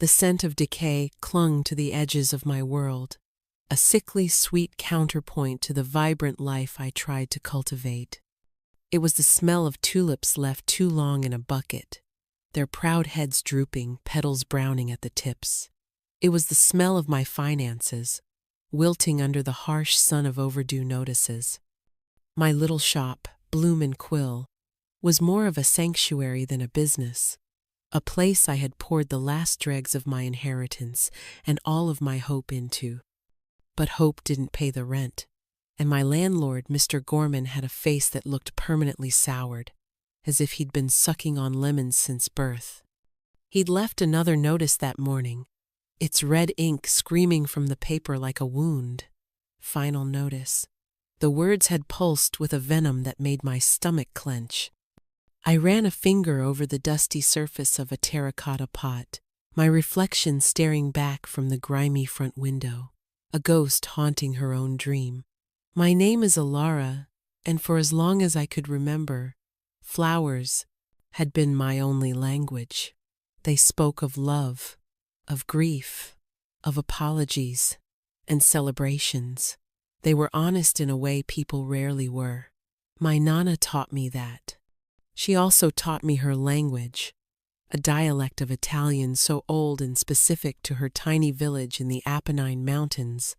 The scent of decay clung to the edges of my world, a sickly sweet counterpoint to the vibrant life I tried to cultivate. It was the smell of tulips left too long in a bucket, their proud heads drooping, petals browning at the tips. It was the smell of my finances, wilting under the harsh sun of overdue notices. My little shop, Bloom and Quill, was more of a sanctuary than a business, a place I had poured the last dregs of my inheritance and all of my hope into. But hope didn't pay the rent, and my landlord, Mr. Gorman, had a face that looked permanently soured, as if he'd been sucking on lemons since birth. He'd left another notice that morning, its red ink screaming from the paper like a wound. Final notice. The words had pulsed with a venom that made my stomach clench. I ran a finger over the dusty surface of a terracotta pot, my reflection staring back from the grimy front window, a ghost haunting her own dream. My name is Alara, and for as long as I could remember, flowers had been my only language. They spoke of love, of grief, of apologies, and celebrations. They were honest in a way people rarely were. My Nana taught me that. She also taught me her language, a dialect of Italian so old and specific to her tiny village in the Apennine Mountains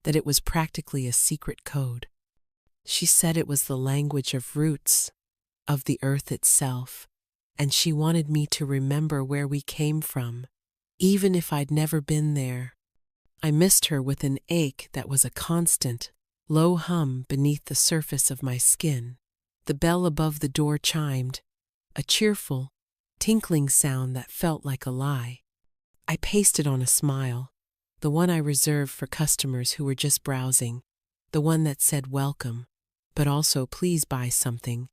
that it was practically a secret code. She said it was the language of roots, of the earth itself, and she wanted me to remember where we came from, even if I'd never been there. I missed her with an ache that was a constant, low hum beneath the surface of my skin. The bell above the door chimed, a cheerful, tinkling sound that felt like a lie. I pasted on a smile, the one I reserved for customers who were just browsing, the one that said welcome, but also please buy something,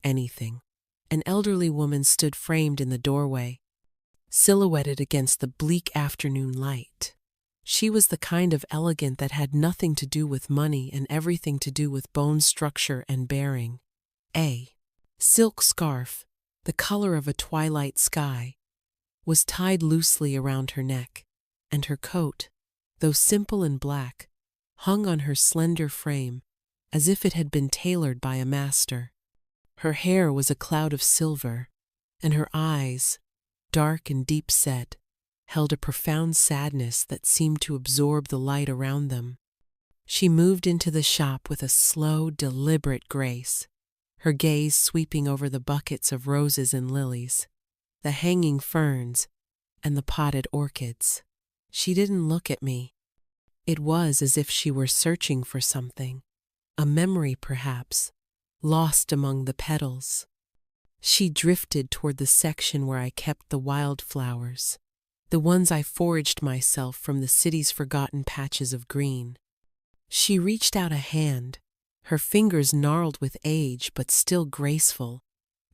anything. An elderly woman stood framed in the doorway, silhouetted against the bleak afternoon light. She was the kind of elegant that had nothing to do with money and everything to do with bone structure and bearing. A silk scarf, the color of a twilight sky, was tied loosely around her neck, and her coat, though simple and black, hung on her slender frame as if it had been tailored by a master. Her hair was a cloud of silver, and her eyes, dark and deep-set, held a profound sadness that seemed to absorb the light around them. She moved into the shop with a slow, deliberate grace, her gaze sweeping over the buckets of roses and lilies, the hanging ferns, and the potted orchids. She didn't look at me. It was as if she were searching for something, a memory perhaps, lost among the petals. She drifted toward the section where I kept the wildflowers, the ones I foraged myself from the city's forgotten patches of green. She reached out a hand, her fingers gnarled with age but still graceful,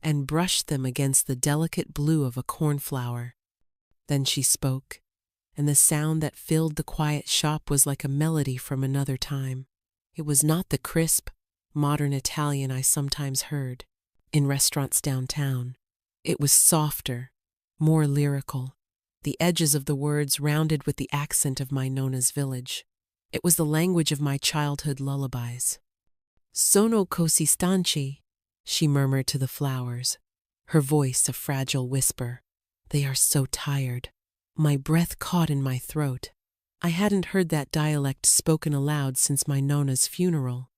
and brushed them against the delicate blue of a cornflower. Then she spoke, and the sound that filled the quiet shop was like a melody from another time. It was not the crisp, modern Italian I sometimes heard in restaurants downtown. It was softer, more lyrical, the edges of the words rounded with the accent of my Nona's village. It was the language of my childhood lullabies. Sono così stanchi, she murmured to the flowers, her voice a fragile whisper. They are so tired. My breath caught in my throat. I hadn't heard that dialect spoken aloud since my Nona's funeral.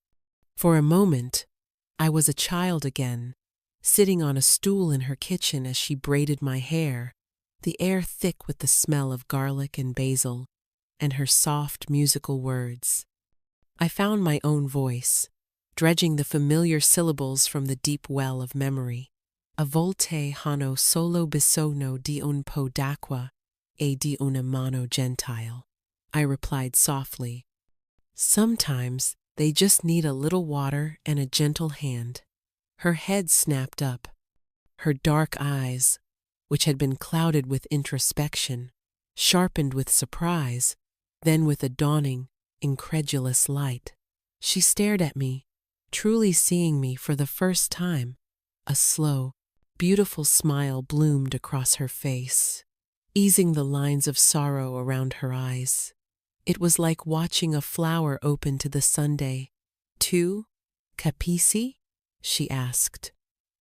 For a moment, I was a child again, sitting on a stool in her kitchen as she braided my hair, the air thick with the smell of garlic and basil, and her soft, musical words. I found my own voice, dredging the familiar syllables from the deep well of memory. A volte hanno solo bisogno di un po' d'acqua e di una mano gentile, I replied softly. Sometimes they just need a little water and a gentle hand. Her head snapped up. Her dark eyes, which had been clouded with introspection, sharpened with surprise, then with a dawning, incredulous light. She stared at me, truly seeing me for the first time. A slow, beautiful smile bloomed across her face. easing the lines of sorrow around her eyes. It was like watching a flower open to the Sunday. Tu capisci? She asked,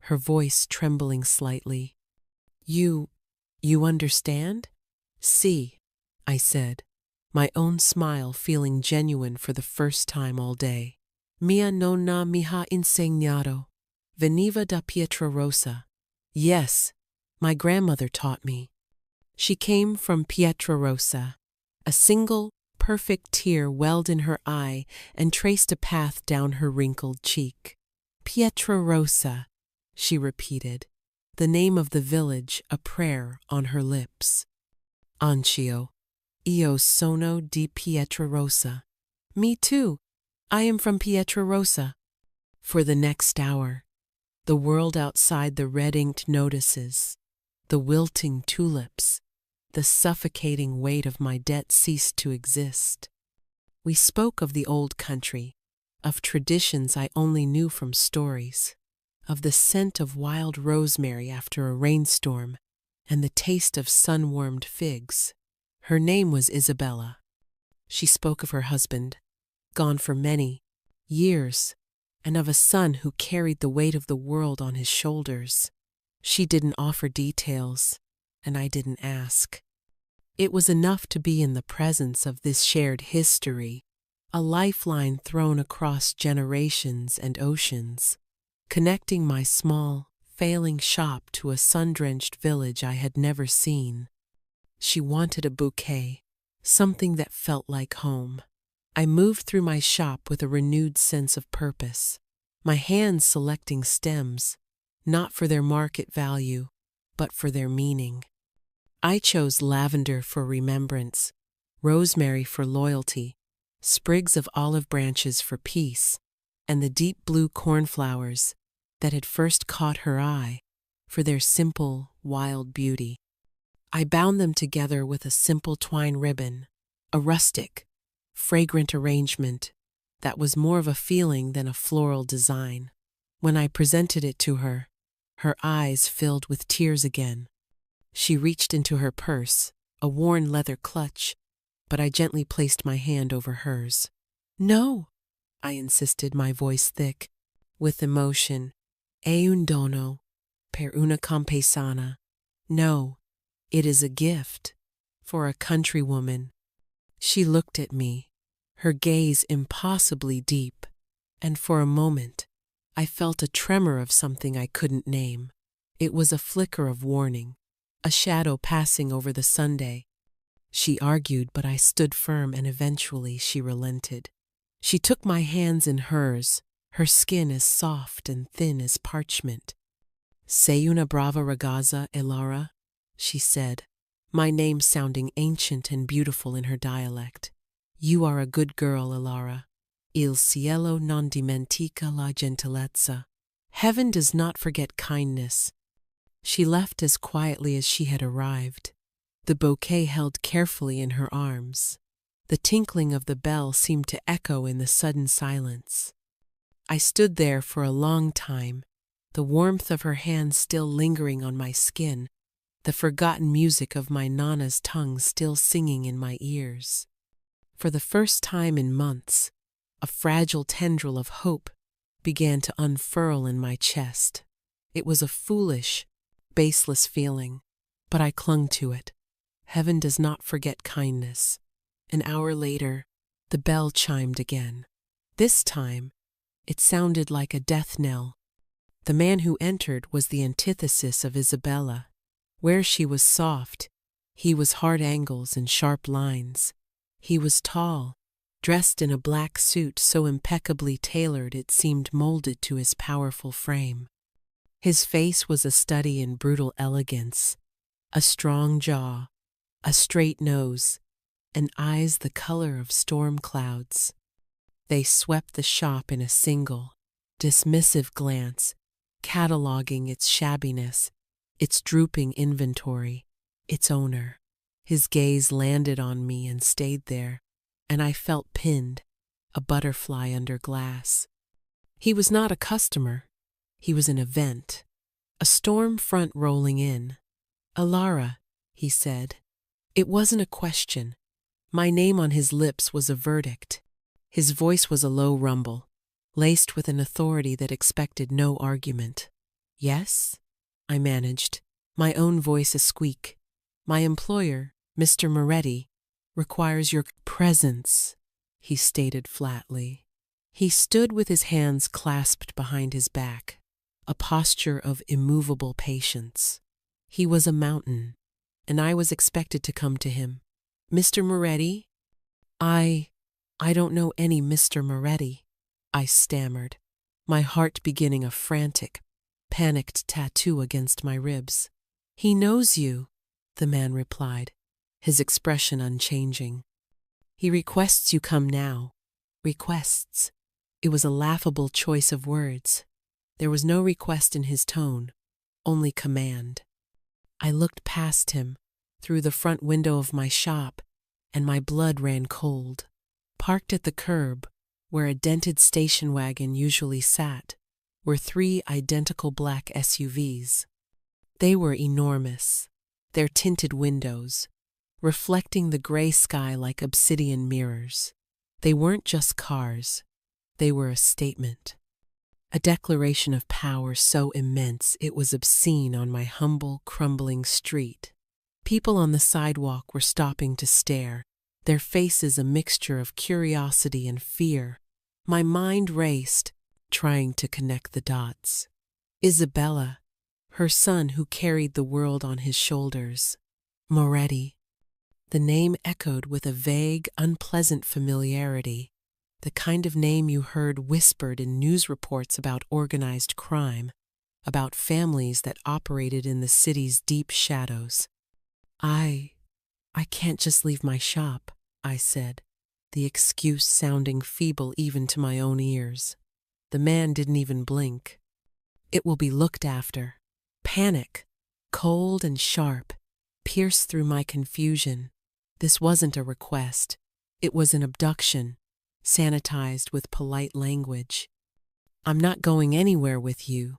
her voice trembling slightly. You understand? Si, I said, my own smile feeling genuine for the first time all day. Mia nonna mi ha insegnato. Veniva da Pietrarossa. Yes, my grandmother taught me. She came from Pietrarossa. A single, perfect tear welled in her eye and traced a path down her wrinkled cheek. Pietrarossa, she repeated, the name of the village a prayer on her lips. Anch'io, io sono di Pietrarossa. Me too, I am from Pietrarossa. For the next hour, the world outside the red-inked notices, the wilting tulips, the suffocating weight of my debt ceased to exist. We spoke of the old country, of traditions I only knew from stories, of the scent of wild rosemary after a rainstorm, and the taste of sun-warmed figs. Her name was Isabella. She spoke of her husband, gone for many years, and of a son who carried the weight of the world on his shoulders. She didn't offer details, and I didn't ask. It was enough to be in the presence of this shared history, a lifeline thrown across generations and oceans, connecting my small, failing shop to a sun-drenched village I had never seen. She wanted a bouquet, something that felt like home. I moved through my shop with a renewed sense of purpose, my hands selecting stems, not for their market value, but for their meaning. I chose lavender for remembrance, rosemary for loyalty, sprigs of olive branches for peace, and the deep blue cornflowers that had first caught her eye for their simple, wild beauty. I bound them together with a simple twine ribbon, a rustic, fragrant arrangement that was more of a feeling than a floral design. When I presented it to her, her eyes filled with tears again. She reached into her purse, a worn leather clutch, but I gently placed my hand over hers. No, I insisted, my voice thick with emotion. È un dono per una campesana. No, it is a gift for a countrywoman. She looked at me, her gaze impossibly deep, and for a moment I felt a tremor of something I couldn't name. It was a flicker of warning, a shadow passing over the Sunday. She argued, but I stood firm, and eventually she relented. She took my hands in hers, her skin as soft and thin as parchment. Sei una brava ragazza, Elara, she said, my name sounding ancient and beautiful in her dialect. You are a good girl, Elara. Il cielo non dimentica la gentilezza. Heaven does not forget kindness. She left as quietly as she had arrived, the bouquet held carefully in her arms. The tinkling of the bell seemed to echo in the sudden silence. I stood there for a long time, the warmth of her hand still lingering on my skin, the forgotten music of my Nana's tongue still singing in my ears. For the first time in months, a fragile tendril of hope began to unfurl in my chest. It was a foolish, baseless feeling, but I clung to it. Heaven does not forget kindness. An hour later, the bell chimed again. This time, it sounded like a death knell. The man who entered was the antithesis of Isabella. Where she was soft, he was hard angles and sharp lines. He was tall, dressed in a black suit so impeccably tailored it seemed molded to his powerful frame. His face was a study in brutal elegance, a strong jaw, a straight nose, and eyes the color of storm clouds. They swept the shop in a single, dismissive glance, cataloging its shabbiness, its drooping inventory, its owner. His gaze landed on me and stayed there, and I felt pinned, a butterfly under glass. He was not a customer. He was an event, a storm front rolling in. Elara, he said, It wasn't a question. My name on his lips was a verdict. His voice was a low rumble, laced with an authority that expected no argument. Yes? I managed, my own voice a squeak. My employer, Mr. Moretti, requires your presence, he stated flatly. He stood with his hands clasped behind his back, a posture of immovable patience. He was a mountain, and I was expected to come to him. Mr. Moretti? I don't know any Mr. Moretti, I stammered, my heart beginning a frantic, panicked tattoo against my ribs. He knows you, the man replied, his expression unchanging. He requests you come now. Requests. It was a laughable choice of words. There was no request in his tone, only command. I looked past him, through the front window of my shop, and my blood ran cold. Parked at the curb, where a dented station wagon usually sat, were 3 identical black SUVs. They were enormous, their tinted windows, reflecting the gray sky like obsidian mirrors. They weren't just cars, they were a statement. A declaration of power so immense it was obscene on my humble, crumbling street. People on the sidewalk were stopping to stare, their faces a mixture of curiosity and fear. My mind raced, trying to connect the dots. Isabella, her son who carried the world on his shoulders. Moretti. The name echoed with a vague, unpleasant familiarity, the kind of name you heard whispered in news reports about organized crime, about families that operated in the city's deep shadows. I can't just leave my shop, I said, the excuse sounding feeble even to my own ears. The man didn't even blink. It will be looked after. Panic, cold and sharp, pierced through my confusion. This wasn't a request. It was an abduction, sanitized with polite language. I'm not going anywhere with you,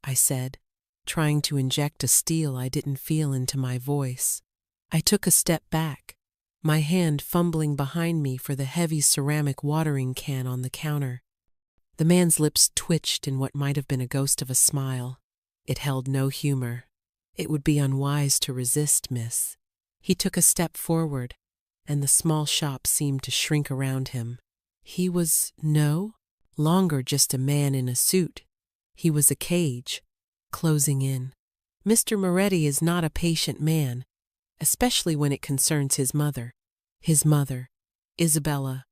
I said, trying to inject a steel I didn't feel into my voice. I took a step back, my hand fumbling behind me for the heavy ceramic watering can on the counter. The man's lips twitched in what might have been a ghost of a smile. It held no humor. It would be unwise to resist, miss. He took a step forward, and the small shop seemed to shrink around him. He was no longer just a man in a suit. He was a cage, closing in. Mr. Moretti is not a patient man, especially when it concerns his mother. His mother, Isabella.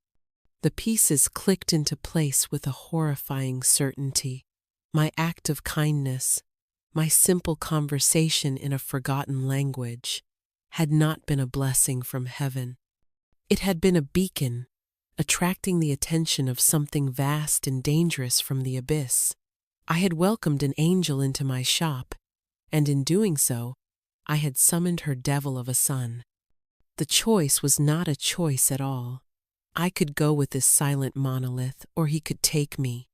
The pieces clicked into place with a horrifying certainty. My act of kindness, my simple conversation in a forgotten language, had not been a blessing from heaven. It had been a beacon, attracting the attention of something vast and dangerous from the abyss. I had welcomed an angel into my shop, and in doing so, I had summoned her devil of a son. The choice was not a choice at all. I could go with this silent monolith, or he could take me.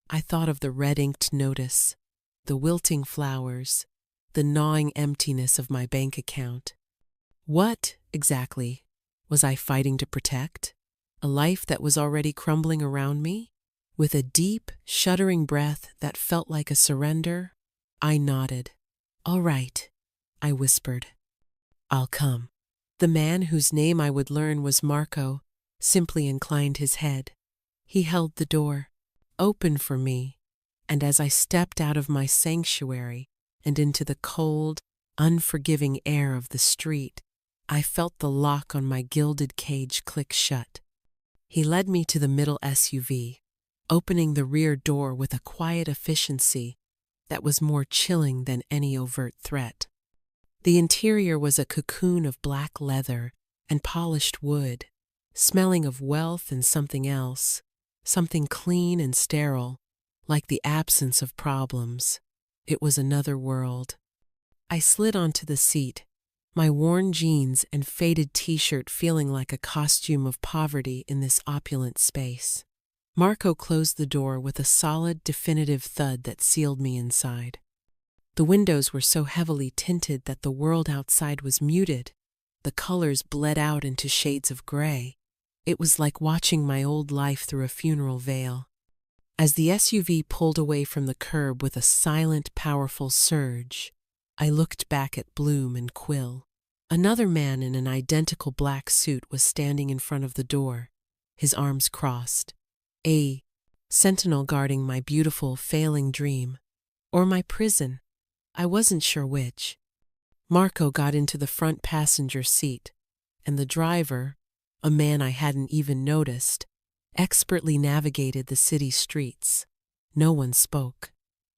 I thought of the red-inked notice, the wilting flowers, the gnawing emptiness of my bank account. What, exactly, was I fighting to protect? A life that was already crumbling around me? With a deep, shuddering breath that felt like a surrender, I nodded. "All right," I whispered. "I'll come." The man whose name I would learn was Marco simply inclined his head. He held the door open for me, and as I stepped out of my sanctuary and into the cold, unforgiving air of the street, I felt the lock on my gilded cage click shut. He led me to the middle SUV, opening the rear door with a quiet efficiency that was more chilling than any overt threat. The interior was a cocoon of black leather and polished wood, smelling of wealth and something else, something clean and sterile, like the absence of problems. It was another world. I slid onto the seat, my worn jeans and faded t-shirt feeling like a costume of poverty in this opulent space. Marco closed the door with a solid, definitive thud that sealed me inside. The windows were so heavily tinted that the world outside was muted, the colors bled out into shades of gray. It was like watching my old life through a funeral veil. As the SUV pulled away from the curb with a silent, powerful surge, I looked back at Bloom and Quill. Another man in an identical black suit was standing in front of the door, his arms crossed. A sentinel guarding my beautiful, failing dream. Or my prison. I wasn't sure which. Marco got into the front passenger seat, and the driver, a man I hadn't even noticed, expertly navigated the city streets. No one spoke.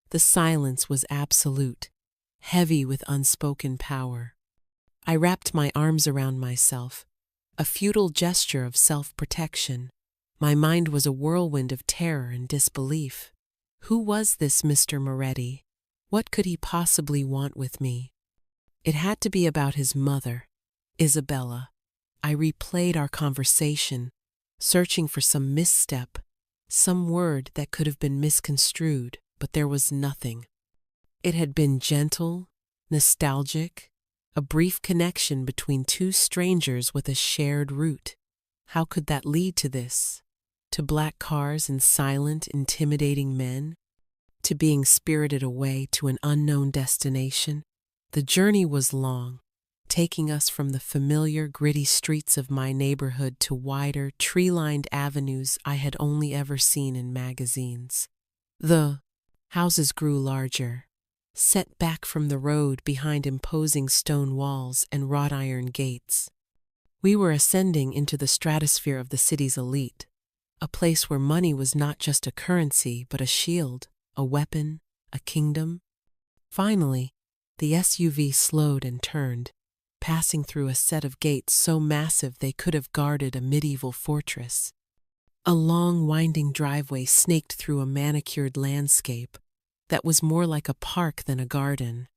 The silence was absolute, heavy with unspoken power. I wrapped my arms around myself, a futile gesture of self-protection. My mind was a whirlwind of terror and disbelief. Who was this Mr. Moretti? What could he possibly want with me? It had to be about his mother, Isabella. I replayed our conversation, searching for some misstep, some word that could have been misconstrued, but there was nothing. It had been gentle, nostalgic, a brief connection between two strangers with a shared root. How could that lead to this? To black cars and silent, intimidating men? To being spirited away to an unknown destination? The journey was long, taking us from the familiar, gritty streets of my neighborhood to wider, tree-lined avenues I had only ever seen in magazines. The houses grew larger, set back from the road behind imposing stone walls and wrought iron gates. We were ascending into the stratosphere of the city's elite, a place where money was not just a currency but a shield, a weapon, a kingdom. Finally, the SUV slowed and turned, passing through a set of gates so massive they could have guarded a medieval fortress. A long, winding driveway snaked through a manicured landscape that was more like a park than a garden.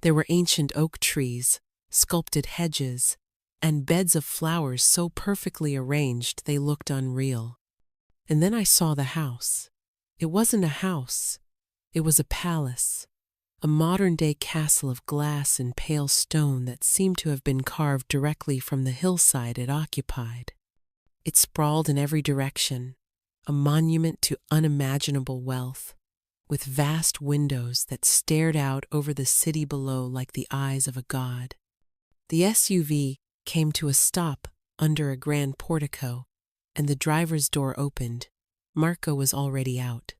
There were ancient oak trees, sculpted hedges, and beds of flowers so perfectly arranged they looked unreal. And then I saw the house. It wasn't a house. It was a palace, a modern-day castle of glass and pale stone that seemed to have been carved directly from the hillside it occupied. It sprawled in every direction, a monument to unimaginable wealth, with vast windows that stared out over the city below like the eyes of a god. The SUV came to a stop under a grand portico, and the driver's door opened. Marco was already out,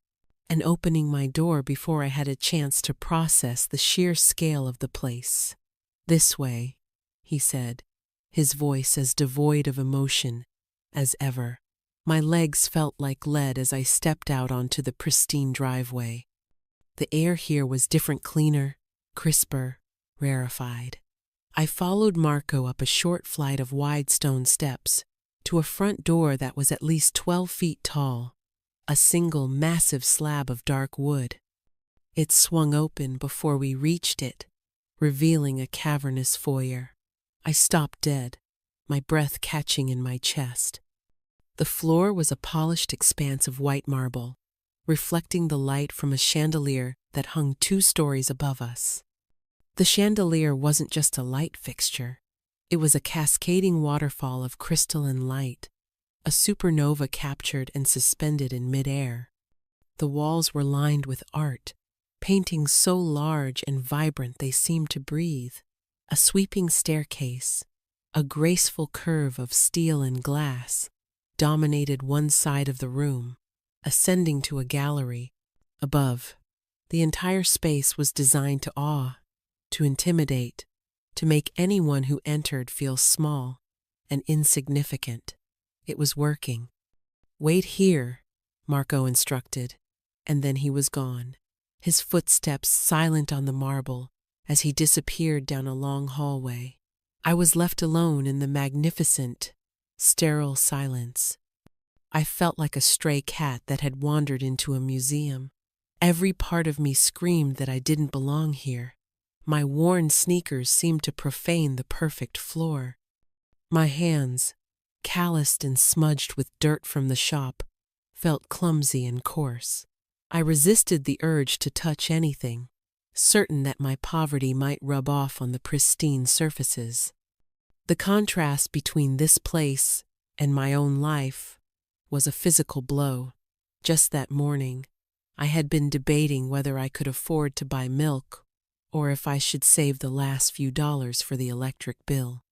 and opening my door before I had a chance to process the sheer scale of the place. "This way," he said, his voice as devoid of emotion as ever. My legs felt like lead as I stepped out onto the pristine driveway. The air here was different, cleaner, crisper, rarefied. I followed Marco up a short flight of wide stone steps to a front door that was at least 12 feet tall, a single massive slab of dark wood. It swung open before we reached it, revealing a cavernous foyer. I stopped dead, my breath catching in my chest. The floor was a polished expanse of white marble, reflecting the light from a chandelier that hung 2 stories above us. The chandelier wasn't just a light fixture. It was a cascading waterfall of crystalline light, a supernova captured and suspended in midair. The walls were lined with art, paintings so large and vibrant they seemed to breathe. A sweeping staircase, a graceful curve of steel and glass, dominated one side of the room, ascending to a gallery above. The entire space was designed to awe, to intimidate, to make anyone who entered feel small and insignificant. It was working. "Wait here," Marco instructed, and then he was gone, his footsteps silent on the marble as he disappeared down a long hallway. I was left alone in the magnificent, sterile silence. I felt like a stray cat that had wandered into a museum. Every part of me screamed that I didn't belong here. My worn sneakers seemed to profane the perfect floor. My hands, calloused and smudged with dirt from the shop, felt clumsy and coarse. I resisted the urge to touch anything, certain that my poverty might rub off on the pristine surfaces. The contrast between this place and my own life was a physical blow. Just that morning, I had been debating whether I could afford to buy milk or if I should save the last few dollars for the electric bill.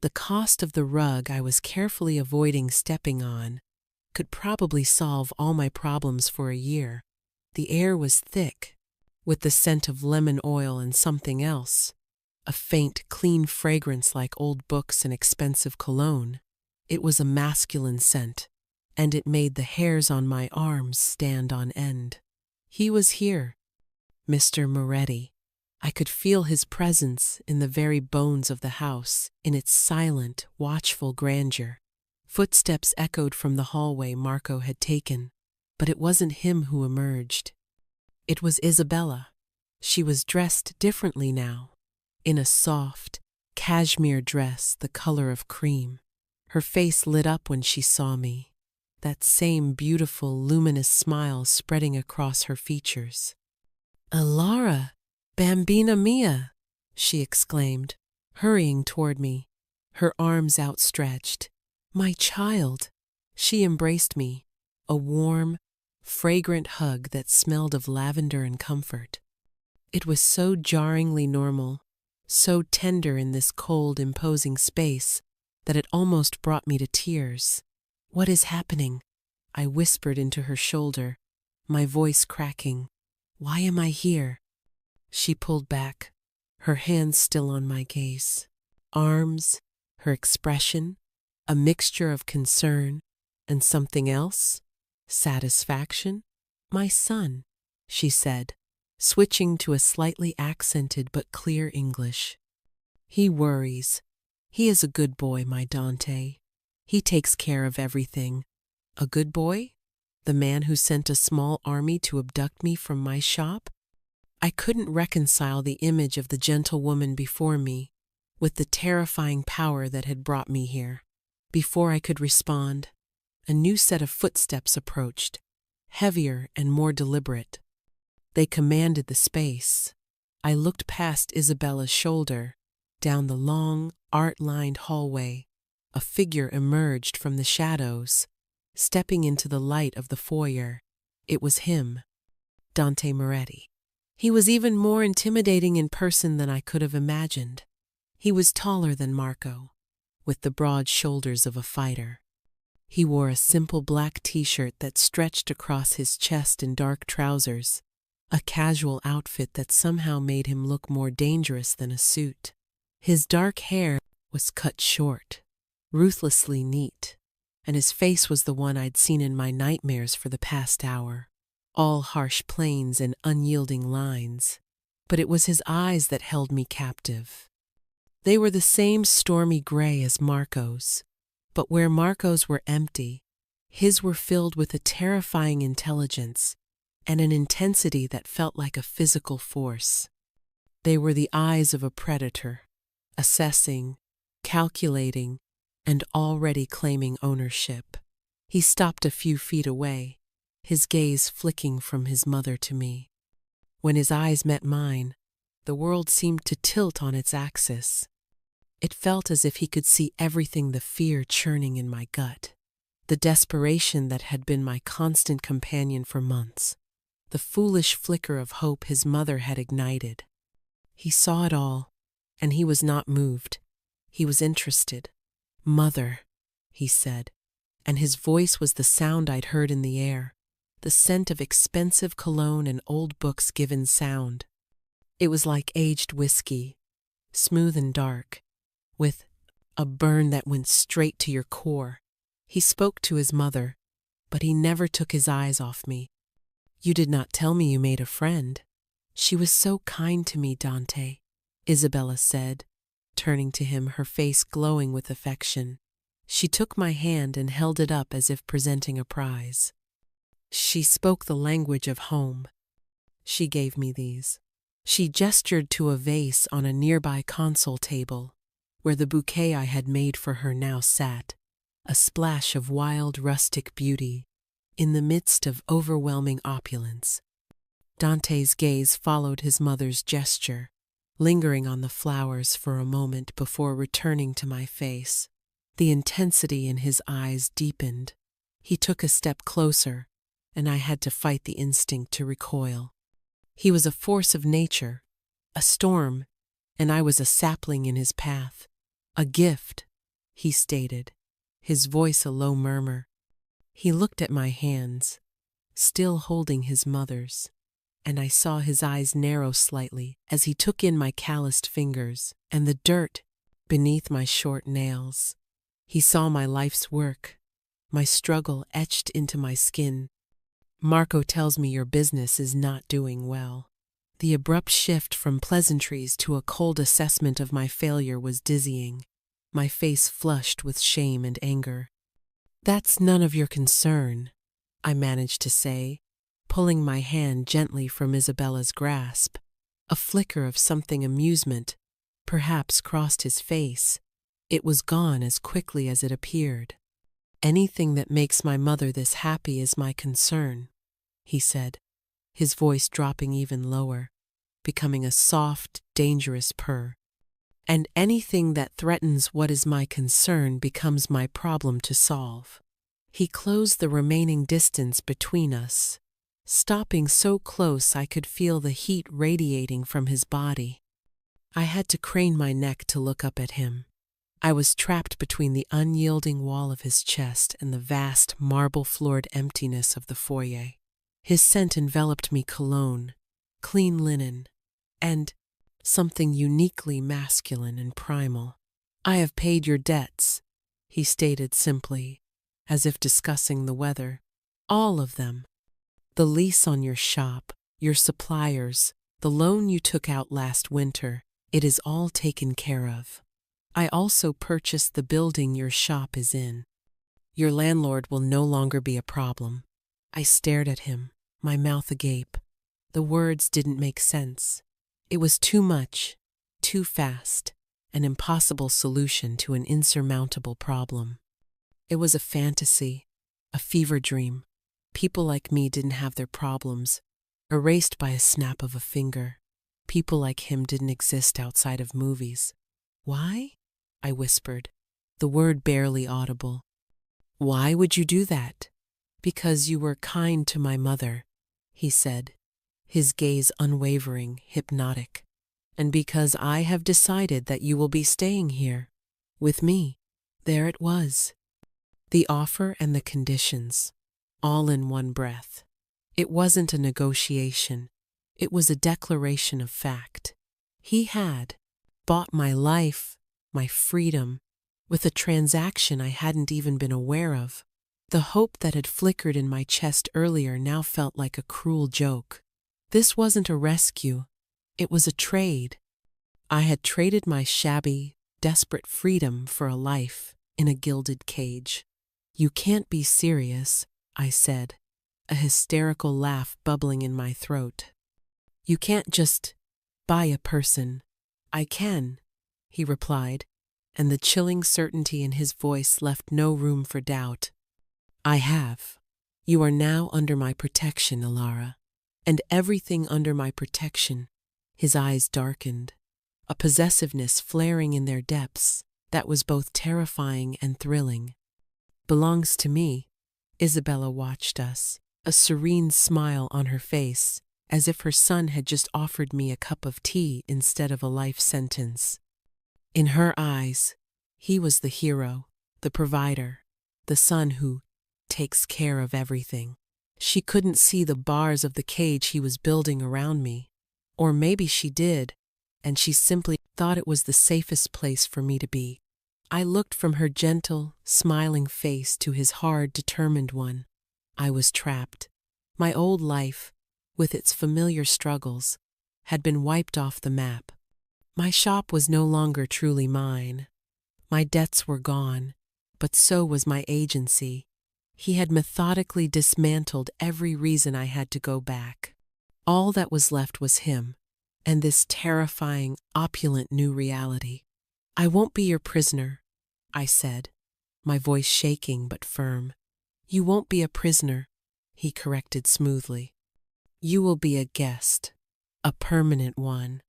The cost of the rug I was carefully avoiding stepping on could probably solve all my problems for a year. The air was thick, with the scent of lemon oil and something else, a faint, clean fragrance like old books and expensive cologne. It was a masculine scent, and it made the hairs on my arms stand on end. He was here, Mr. Moretti. I could feel his presence in the very bones of the house, in its silent, watchful grandeur. Footsteps echoed from the hallway Marco had taken, but it wasn't him who emerged. It was Isabella. She was dressed differently now, in a soft, cashmere dress the color of cream. Her face lit up when she saw me, that same beautiful, luminous smile spreading across her features. "Alara, Bambina mia!" she exclaimed, hurrying toward me, her arms outstretched. "My child!" She embraced me, a warm, fragrant hug that smelled of lavender and comfort. It was so jarringly normal, so tender in this cold, imposing space, that it almost brought me to tears. "What is happening?" I whispered into her shoulder, my voice cracking. "Why am I here?" She pulled back, her hands still on my gaze. Arms, her expression, a mixture of concern and something else, satisfaction. "My son," she said, switching to a slightly accented but clear English. "He worries. He is a good boy, my Dante. He takes care of everything." A good boy? The man who sent a small army to abduct me from my shop? I couldn't reconcile the image of the gentle woman before me with the terrifying power that had brought me here. Before I could respond, a new set of footsteps approached, heavier and more deliberate. They commanded the space. I looked past Isabella's shoulder, down the long, art-lined hallway. A figure emerged from the shadows, stepping into the light of the foyer. It was him, Dante Moretti. He was even more intimidating in person than I could have imagined. He was taller than Marco, with the broad shoulders of a fighter. He wore a simple black t-shirt that stretched across his chest and dark trousers, a casual outfit that somehow made him look more dangerous than a suit. His dark hair was cut short, ruthlessly neat, and his face was the one I'd seen in my nightmares for the past hour. All harsh planes and unyielding lines, but it was his eyes that held me captive. They were the same stormy gray as Marco's, but where Marco's were empty, his were filled with a terrifying intelligence and an intensity that felt like a physical force. They were the eyes of a predator, assessing, calculating, and already claiming ownership. He stopped a few feet away, his gaze flicking from his mother to me. When his eyes met mine, the world seemed to tilt on its axis. It felt as if he could see everything, the fear churning in my gut, the desperation that had been my constant companion for months, the foolish flicker of hope his mother had ignited. He saw it all, and he was not moved. He was interested. "Mother," he said, and his voice was the sound I'd heard in the air, the scent of expensive cologne and old books given sound. It was like aged whiskey, smooth and dark, with a burn that went straight to your core. He spoke to his mother, but he never took his eyes off me. "You did not tell me you made a friend." "She was so kind to me, Dante," Isabella said, turning to him, her face glowing with affection. She took my hand and held it up as if presenting a prize. She spoke the language of home. She gave me these. She gestured to a vase on a nearby console table, where the bouquet I had made for her now sat, a splash of wild rustic beauty, in the midst of overwhelming opulence. Dante's gaze followed his mother's gesture, lingering on the flowers for a moment before returning to my face. The intensity in his eyes deepened. He took a step closer, and I had to fight the instinct to recoil. He was a force of nature, a storm, and I was a sapling in his path. A gift, he stated, his voice a low murmur. He looked at my hands, still holding his mother's, and I saw his eyes narrow slightly as he took in my calloused fingers and the dirt beneath my short nails. He saw my life's work, my struggle etched into my skin. Marco tells me your business is not doing well. The abrupt shift from pleasantries to a cold assessment of my failure was dizzying, my face flushed with shame and anger. That's none of your concern, I managed to say, pulling my hand gently from Isabella's grasp. A flicker of something amusement perhaps crossed his face. It was gone as quickly as it appeared. Anything that makes my mother this happy is my concern, he said, his voice dropping even lower, becoming a soft, dangerous purr. And anything that threatens what is my concern becomes my problem to solve. He closed the remaining distance between us, stopping so close I could feel the heat radiating from his body. I had to crane my neck to look up at him. I was trapped between the unyielding wall of his chest and the vast marble-floored emptiness of the foyer. His scent enveloped me: cologne, clean linen, and something uniquely masculine and primal. I have paid your debts, he stated simply, as if discussing the weather. All of them. The lease on your shop, your suppliers, the loan you took out last winter, it is all taken care of. I also purchased the building your shop is in. Your landlord will no longer be a problem. I stared at him, my mouth agape. The words didn't make sense. It was too much, too fast, an impossible solution to an insurmountable problem. It was a fantasy, a fever dream. People like me didn't have their problems, erased by a snap of a finger. People like him didn't exist outside of movies. Why? I whispered, the word barely audible. Why would you do that? Because you were kind to my mother, he said, his gaze unwavering, hypnotic. And because I have decided that you will be staying here, with me. There it was. The offer and the conditions, all in one breath. It wasn't a negotiation. It was a declaration of fact. He had bought my life, my freedom, with a transaction I hadn't even been aware of. The hope that had flickered in my chest earlier now felt like a cruel joke. This wasn't a rescue. It was a trade. I had traded my shabby, desperate freedom for a life in a gilded cage. You can't be serious, I said, a hysterical laugh bubbling in my throat. You can't just buy a person. I can, he replied, and the chilling certainty in his voice left no room for doubt. I have. You are now under my protection, Alara, and everything under my protection. His eyes darkened, a possessiveness flaring in their depths that was both terrifying and thrilling. Belongs to me. Isabella watched us, a serene smile on her face, as if her son had just offered me a cup of tea instead of a life sentence. In her eyes, he was the hero, the provider, the son who takes care of everything. She couldn't see the bars of the cage he was building around me. Or maybe she did, and she simply thought it was the safest place for me to be. I looked from her gentle, smiling face to his hard, determined one. I was trapped. My old life, with its familiar struggles, had been wiped off the map. My shop was no longer truly mine. My debts were gone, but so was my agency. He had methodically dismantled every reason I had to go back. All that was left was him, and this terrifying, opulent new reality. I won't be your prisoner, I said, my voice shaking but firm. You won't be a prisoner, he corrected smoothly. You will be a guest, a permanent one.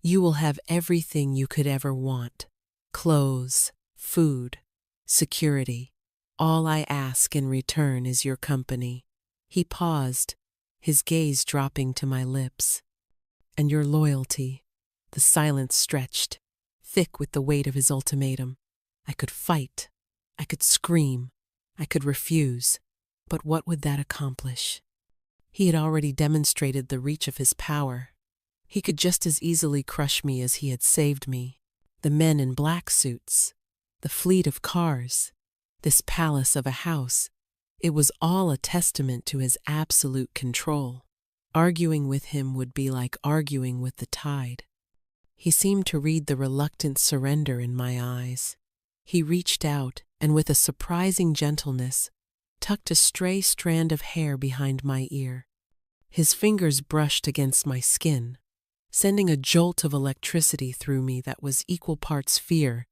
You will have everything you could ever want: clothes, food, security. All I ask in return is your company." He paused, his gaze dropping to my lips. "And your loyalty." The silence stretched, thick with the weight of his ultimatum. I could fight, I could scream, I could refuse, but what would that accomplish? He had already demonstrated the reach of his power. He could just as easily crush me as he had saved me. The men in black suits, the fleet of cars, this palace of a house, it was all a testament to his absolute control. Arguing with him would be like arguing with the tide. He seemed to read the reluctant surrender in my eyes. He reached out and with a surprising gentleness tucked a stray strand of hair behind my ear. His fingers brushed against my skin, sending a jolt of electricity through me that was equal parts fear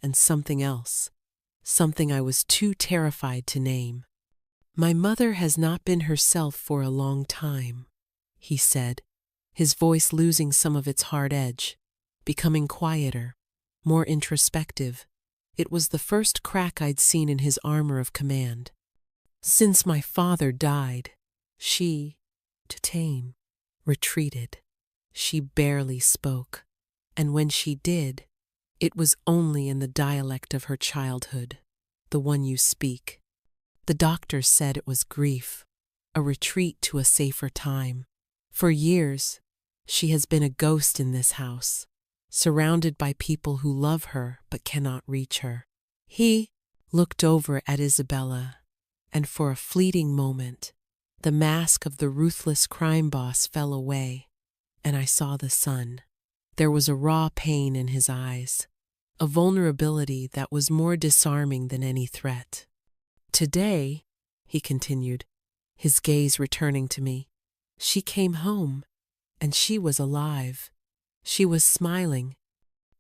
and something else, something I was too terrified to name. "My mother has not been herself for a long time," he said, his voice losing some of its hard edge, becoming quieter, more introspective. It was the first crack I'd seen in his armor of command. "Since my father died, she, to tame, retreated. She barely spoke, and when she did, it was only in the dialect of her childhood, the one you speak. The doctors said it was grief, a retreat to a safer time. For years, she has been a ghost in this house, surrounded by people who love her but cannot reach her." He looked over at Isabella, and for a fleeting moment, the mask of the ruthless crime boss fell away, and I saw the sun. There was a raw pain in his eyes, a vulnerability that was more disarming than any threat. "Today," he continued, his gaze returning to me, "she came home, and she was alive. She was smiling.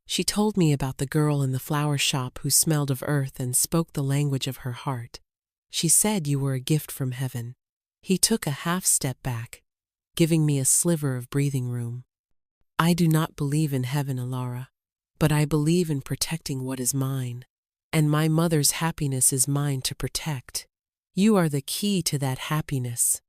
She told me about the girl in the flower shop who smelled of earth and spoke the language of her heart. She said you were a gift from heaven." He took a half step back, giving me a sliver of breathing room. "I do not believe in heaven, Alara, but I believe in protecting what is mine, and my mother's happiness is mine to protect. You are the key to that happiness.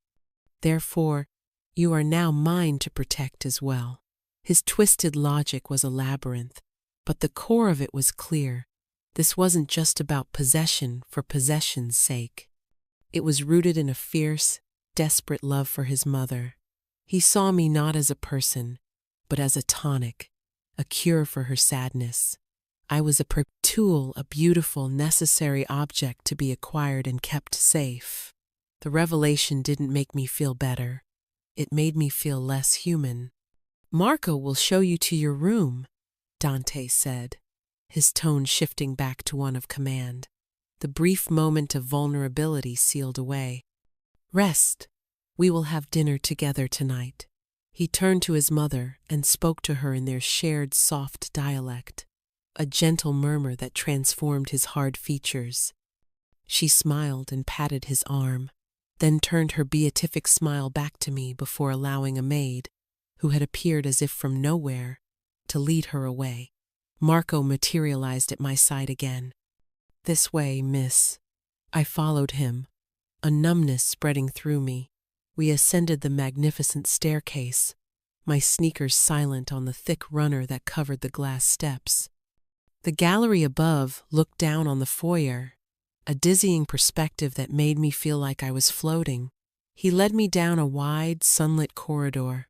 Therefore, you are now mine to protect as well." His twisted logic was a labyrinth, but the core of it was clear. This wasn't just about possession for possession's sake. It was rooted in a fierce, desperate love for his mother. He saw me not as a person, but as a tonic, a cure for her sadness. I was a tool, a beautiful, necessary object to be acquired and kept safe. The revelation didn't make me feel better. It made me feel less human. "Marco will show you to your room," Dante said, his tone shifting back to one of command. The brief moment of vulnerability sealed away. "Rest. We will have dinner together tonight." He turned to his mother and spoke to her in their shared soft dialect, a gentle murmur that transformed his hard features. She smiled and patted his arm, then turned her beatific smile back to me before allowing a maid, who had appeared as if from nowhere, to lead her away. Marco materialized at my side again. "This way, miss." I followed him, a numbness spreading through me. We ascended the magnificent staircase, my sneakers silent on the thick runner that covered the glass steps. The gallery above looked down on the foyer, a dizzying perspective that made me feel like I was floating. He led me down a wide, sunlit corridor.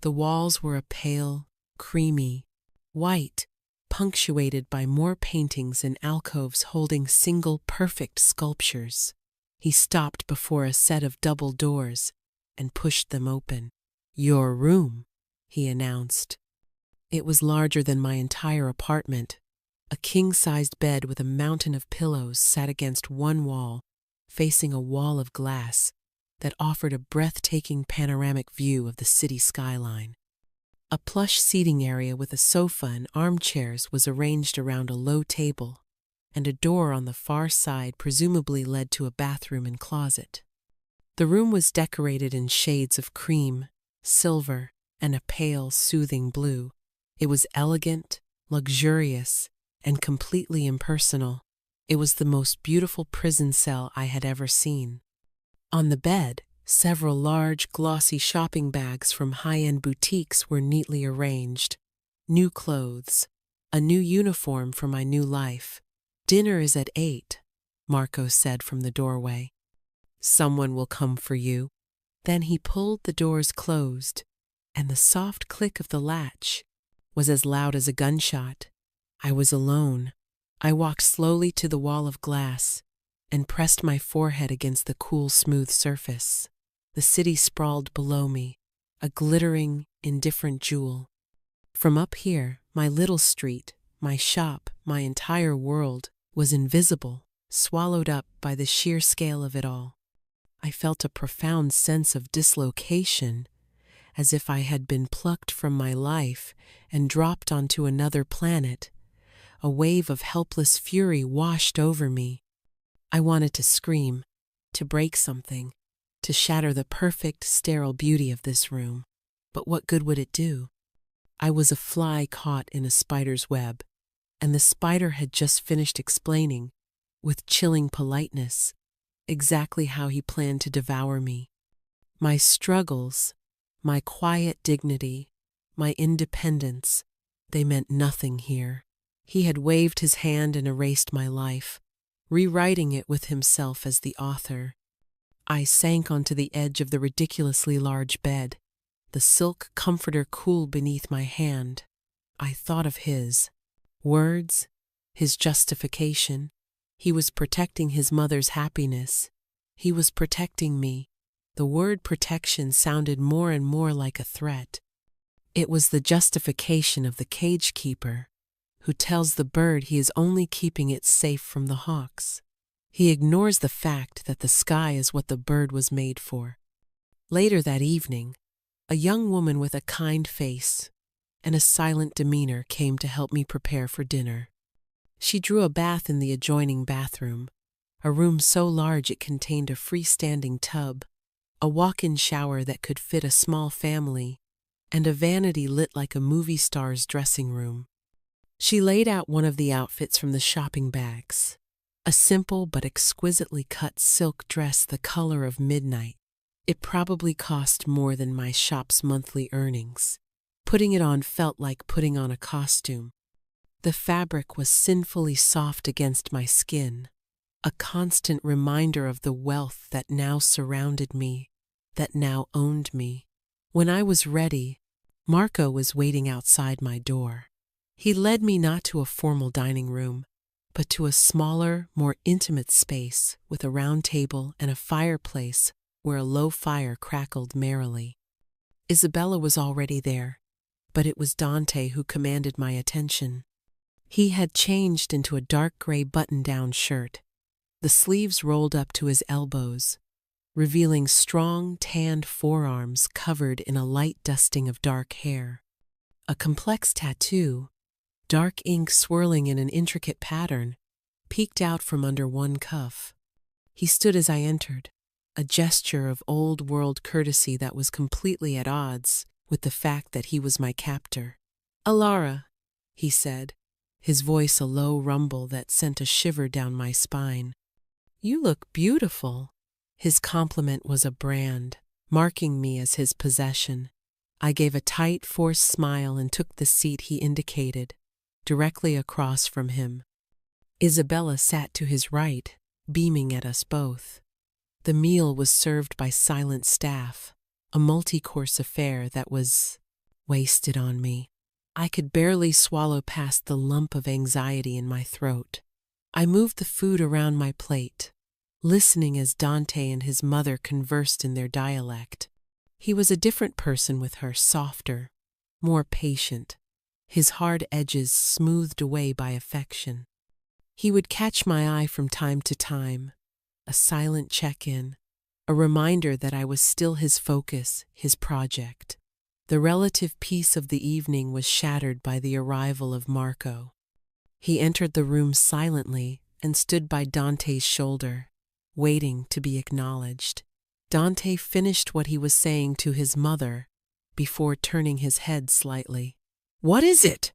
The walls were a pale, creamy white, punctuated by more paintings and alcoves holding single, perfect sculptures. He stopped before a set of double doors and pushed them open. "Your room," he announced. It was larger than my entire apartment. A king-sized bed with a mountain of pillows sat against one wall, facing a wall of glass that offered a breathtaking panoramic view of the city skyline. A plush seating area with a sofa and armchairs was arranged around a low table, and a door on the far side presumably led to a bathroom and closet. The room was decorated in shades of cream, silver, and a pale, soothing blue. It was elegant, luxurious, and completely impersonal. It was the most beautiful prison cell I had ever seen. On the bed, several large, glossy shopping bags from high-end boutiques were neatly arranged. New clothes, a new uniform for my new life. "Dinner is at 8, Marco said from the doorway. "Someone will come for you." Then he pulled the doors closed, and the soft click of the latch was as loud as a gunshot. I was alone. I walked slowly to the wall of glass and pressed my forehead against the cool, smooth surface. The city sprawled below me, a glittering, indifferent jewel. From up here, my little street, my shop, my entire world was invisible, swallowed up by the sheer scale of it all. I felt a profound sense of dislocation, as if I had been plucked from my life and dropped onto another planet. A wave of helpless fury washed over me. I wanted to scream, to break something, to shatter the perfect, sterile beauty of this room. But what good would it do? I was a fly caught in a spider's web, and the spider had just finished explaining, with chilling politeness, exactly how he planned to devour me. My struggles, my quiet dignity, my independence, they meant nothing here. He had waved his hand and erased my life, rewriting it with himself as the author. I sank onto the edge of the ridiculously large bed, the silk comforter cool beneath my hand. I thought of his words, his justification. He was protecting his mother's happiness. He was protecting me. The word protection sounded more and more like a threat. It was the justification of the cage keeper, who tells the bird he is only keeping it safe from the hawks. He ignores the fact that the sky is what the bird was made for. Later that evening, a young woman with a kind face and a silent demeanor came to help me prepare for dinner. She drew a bath in the adjoining bathroom, a room so large it contained a freestanding tub, a walk-in shower that could fit a small family, and a vanity lit like a movie star's dressing room. She laid out one of the outfits from the shopping bags, a simple but exquisitely cut silk dress the color of midnight. It probably cost more than my shop's monthly earnings. Putting it on felt like putting on a costume. The fabric was sinfully soft against my skin, a constant reminder of the wealth that now surrounded me, that now owned me. When I was ready, Marco was waiting outside my door. He led me not to a formal dining room, but to a smaller, more intimate space with a round table and a fireplace where a low fire crackled merrily. Isabella was already there, but it was Dante who commanded my attention. He had changed into a dark gray button-down shirt, the sleeves rolled up to his elbows, revealing strong, tanned forearms covered in a light dusting of dark hair. A complex tattoo, dark ink swirling in an intricate pattern, peeked out from under one cuff. He stood as I entered, a gesture of old-world courtesy that was completely at odds with the fact that he was my captor. "Alara," he said, his voice a low rumble that sent a shiver down my spine. "You look beautiful." His compliment was a brand, marking me as his possession. I gave a tight, forced smile and took the seat he indicated, directly across from him. Isabella sat to his right, beaming at us both. The meal was served by silent staff, a multi-course affair that was wasted on me. I could barely swallow past the lump of anxiety in my throat. I moved the food around my plate, listening as Dante and his mother conversed in their dialect. He was a different person with her, softer, more patient, his hard edges smoothed away by affection. He would catch my eye from time to time, a silent check-in, a reminder that I was still his focus, his project. The relative peace of the evening was shattered by the arrival of Marco. He entered the room silently and stood by Dante's shoulder, waiting to be acknowledged. Dante finished what he was saying to his mother before turning his head slightly. What is it?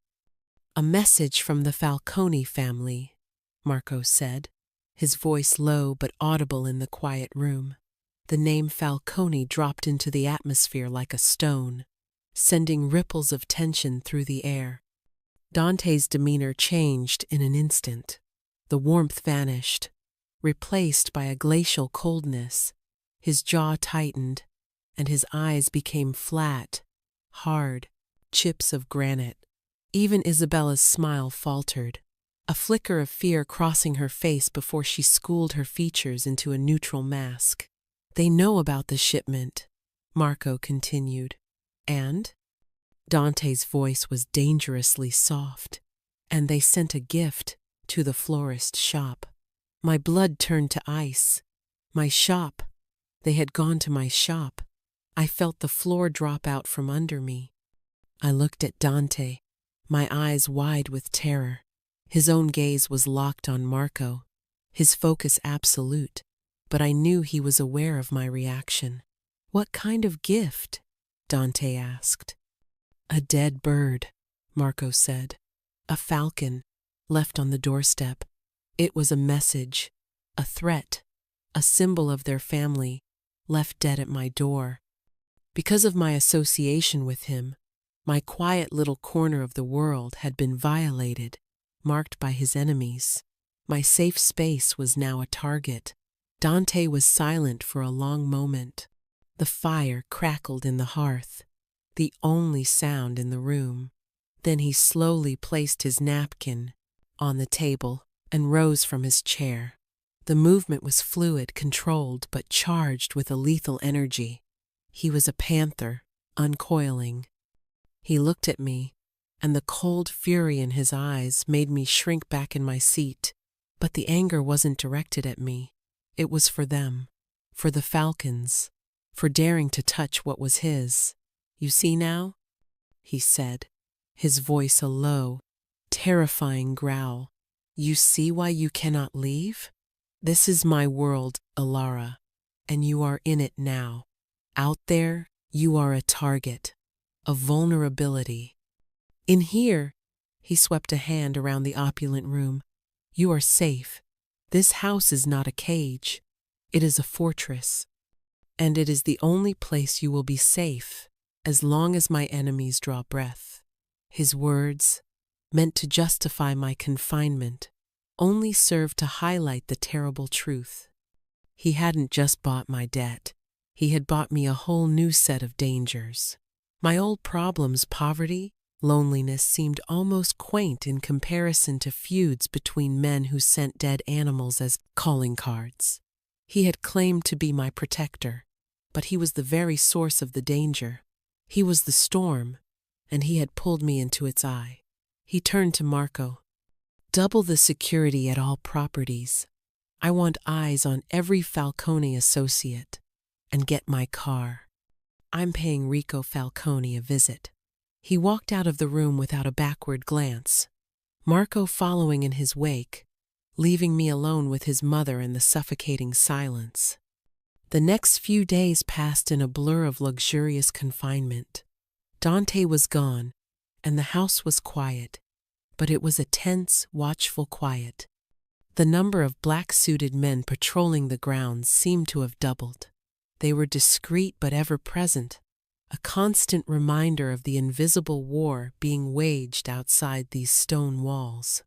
A message from the Falcone family, Marco said, his voice low but audible in the quiet room. The name Falcone dropped into the atmosphere like a stone, sending ripples of tension through the air. Dante's demeanor changed in an instant. The warmth vanished, replaced by a glacial coldness. His jaw tightened, and his eyes became flat, hard, chips of granite. Even Isabella's smile faltered, a flicker of fear crossing her face before she schooled her features into a neutral mask. They know about the shipment, Marco continued. And? Dante's voice was dangerously soft. And they sent a gift to the florist shop. My blood turned to ice. My shop. They had gone to my shop. I felt the floor drop out from under me. I looked at Dante, my eyes wide with terror. His own gaze was locked on Marco, his focus absolute, but I knew he was aware of my reaction. What kind of gift? Dante asked. A dead bird, Marco said. A falcon, left on the doorstep. It was a message, a threat, a symbol of their family, left dead at my door. Because of my association with him, my quiet little corner of the world had been violated, marked by his enemies. My safe space was now a target. Dante was silent for a long moment. The fire crackled in the hearth, the only sound in the room. Then he slowly placed his napkin on the table and rose from his chair. The movement was fluid, controlled, but charged with a lethal energy. He was a panther, uncoiling. He looked at me, and the cold fury in his eyes made me shrink back in my seat. But the anger wasn't directed at me. It was for them, for the falcons, for daring to touch what was his. You see now? He said, his voice a low, terrifying growl. You see why you cannot leave? This is my world, Alara, and you are in it now. Out there, you are a target, a vulnerability. In here, he swept a hand around the opulent room, you are safe. This house is not a cage. It is a fortress. And it is the only place you will be safe, as long as my enemies draw breath. His words, meant to justify my confinement, only served to highlight the terrible truth. He hadn't just bought my debt. He had bought me a whole new set of dangers. My old problems, poverty, loneliness, seemed almost quaint in comparison to feuds between men who sent dead animals as calling cards. He had claimed to be my protector, but he was the very source of the danger. He was the storm, and he had pulled me into its eye. He turned to Marco. Double the security at all properties. I want eyes on every Falcone associate. And get my car. I'm paying Rico Falcone a visit. He walked out of the room without a backward glance, Marco following in his wake, leaving me alone with his mother in the suffocating silence. The next few days passed in a blur of luxurious confinement. Dante was gone, and the house was quiet, but it was a tense, watchful quiet. The number of black-suited men patrolling the grounds seemed to have doubled. They were discreet but ever-present, a constant reminder of the invisible war being waged outside these stone walls.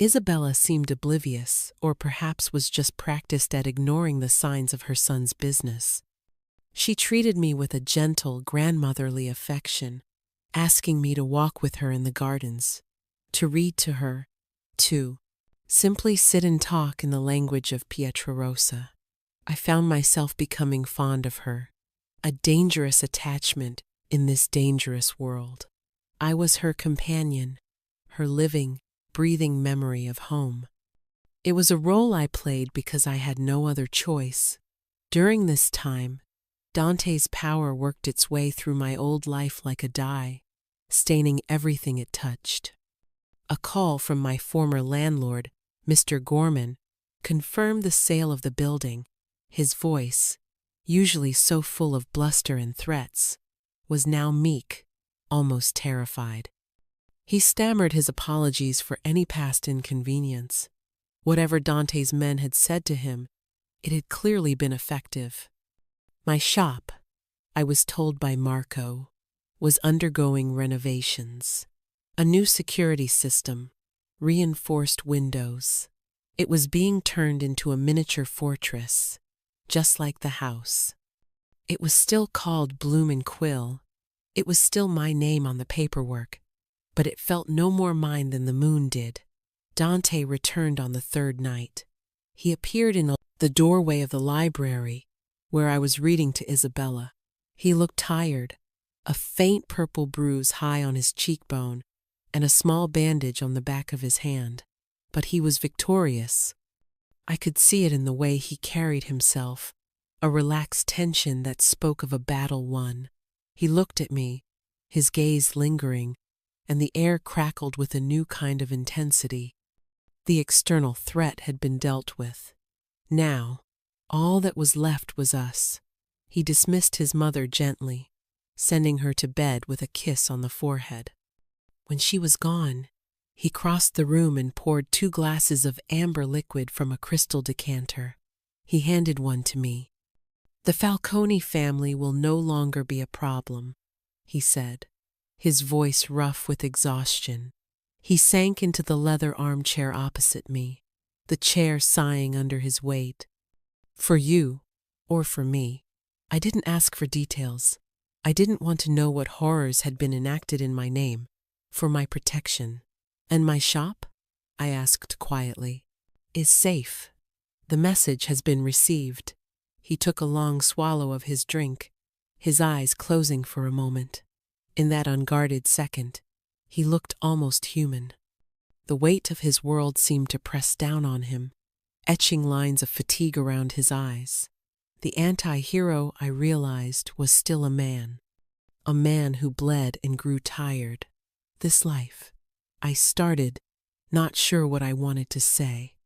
Isabella seemed oblivious, or perhaps was just practiced at ignoring the signs of her son's business. She treated me with a gentle, grandmotherly affection, asking me to walk with her in the gardens, to read to her, to simply sit and talk in the language of Pietrarosa. I found myself becoming fond of her, a dangerous attachment in this dangerous world. I was her companion, her living, breathing memory of home. It was a role I played because I had no other choice. During this time, Dante's power worked its way through my old life like a dye, staining everything it touched. A call from my former landlord, Mr. Gorman, confirmed the sale of the building. His voice, usually so full of bluster and threats, was now meek, almost terrified. He stammered his apologies for any past inconvenience. Whatever Dante's men had said to him, it had clearly been effective. My shop, I was told by Marco, was undergoing renovations. A new security system, reinforced windows. It was being turned into a miniature fortress, just like the house. It was still called Bloom and Quill. It was still my name on the paperwork, but it felt no more mine than the moon did. Dante returned on the third night. He appeared in the doorway of the library, where I was reading to Isabella. He looked tired, a faint purple bruise high on his cheekbone, and a small bandage on the back of his hand. But he was victorious. I could see it in the way he carried himself, a relaxed tension that spoke of a battle won. He looked at me, his gaze lingering, and the air crackled with a new kind of intensity. The external threat had been dealt with. Now, all that was left was us. He dismissed his mother gently, sending her to bed with a kiss on the forehead. When she was gone, he crossed the room and poured 2 glasses of amber liquid from a crystal decanter. He handed one to me. "The Falcone family will no longer be a problem," he said, his voice rough with exhaustion. He sank into the leather armchair opposite me, the chair sighing under his weight. "For you, or for me. I didn't ask for details. I didn't want to know what horrors had been enacted in my name, for my protection. And my shop?" I asked quietly. "Is safe. The message has been received." He took a long swallow of his drink, his eyes closing for a moment. In that unguarded second, he looked almost human. The weight of his world seemed to press down on him, etching lines of fatigue around his eyes. The anti-hero, I realized, was still a man who bled and grew tired. This life, I started, not sure what I wanted to say.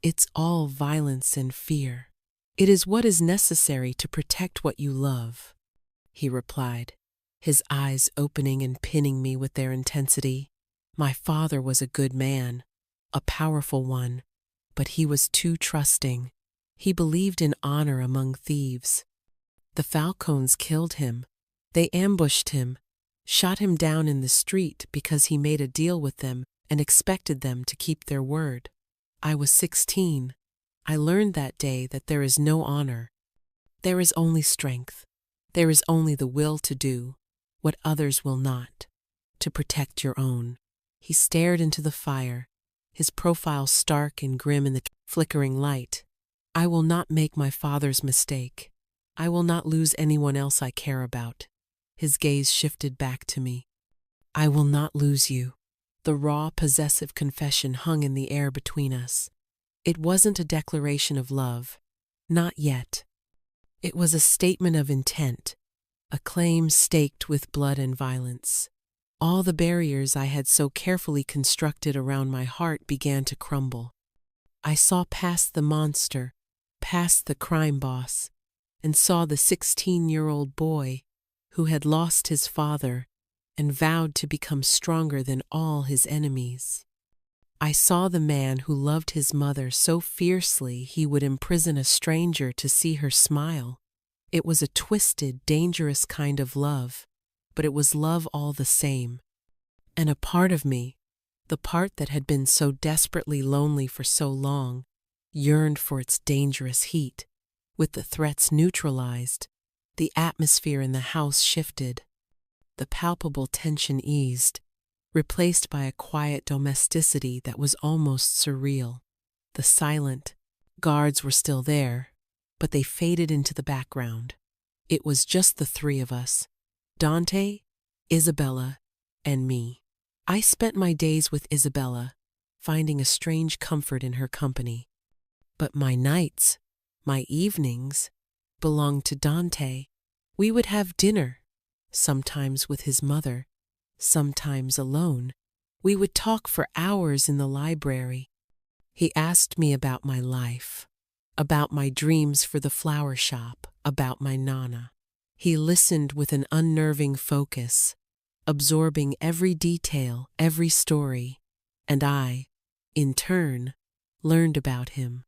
"It's all violence and fear. It is what is necessary to protect what you love," he replied, his eyes opening and pinning me with their intensity. My father was a good man, a powerful one, but he was too trusting. He believed in honor among thieves. The Falcones killed him. They ambushed him, shot him down in the street because he made a deal with them and expected them to keep their word. I was 16. I learned that day that there is no honor. There is only strength. There is only the will to do what others will not, to protect your own. He stared into the fire, his profile stark and grim in the flickering light. "I will not make my father's mistake. I will not lose anyone else I care about." His gaze shifted back to me. "I will not lose you." The raw, possessive confession hung in the air between us. It wasn't a declaration of love. Not yet. It was a statement of intent, a claim staked with blood and violence. All the barriers I had so carefully constructed around my heart began to crumble. I saw past the monster, past the crime boss, and saw the 16-year-old boy who had lost his father and vowed to become stronger than all his enemies. I saw the man who loved his mother so fiercely he would imprison a stranger to see her smile. It was a twisted, dangerous kind of love, but it was love all the same. And a part of me, the part that had been so desperately lonely for so long, yearned for its dangerous heat. With the threats neutralized, the atmosphere in the house shifted. The palpable tension eased, replaced by a quiet domesticity that was almost surreal. The silent guards were still there, but they faded into the background. It was just the 3 of us, Dante, Isabella, and me. I spent my days with Isabella, finding a strange comfort in her company. But my nights, my evenings, belonged to Dante. We would have dinner, sometimes with his mother, sometimes alone. We would talk for hours in the library. He asked me about my life, about my dreams for the flower shop, about my Nana. He listened with an unnerving focus, absorbing every detail, every story, and I, in turn, learned about him.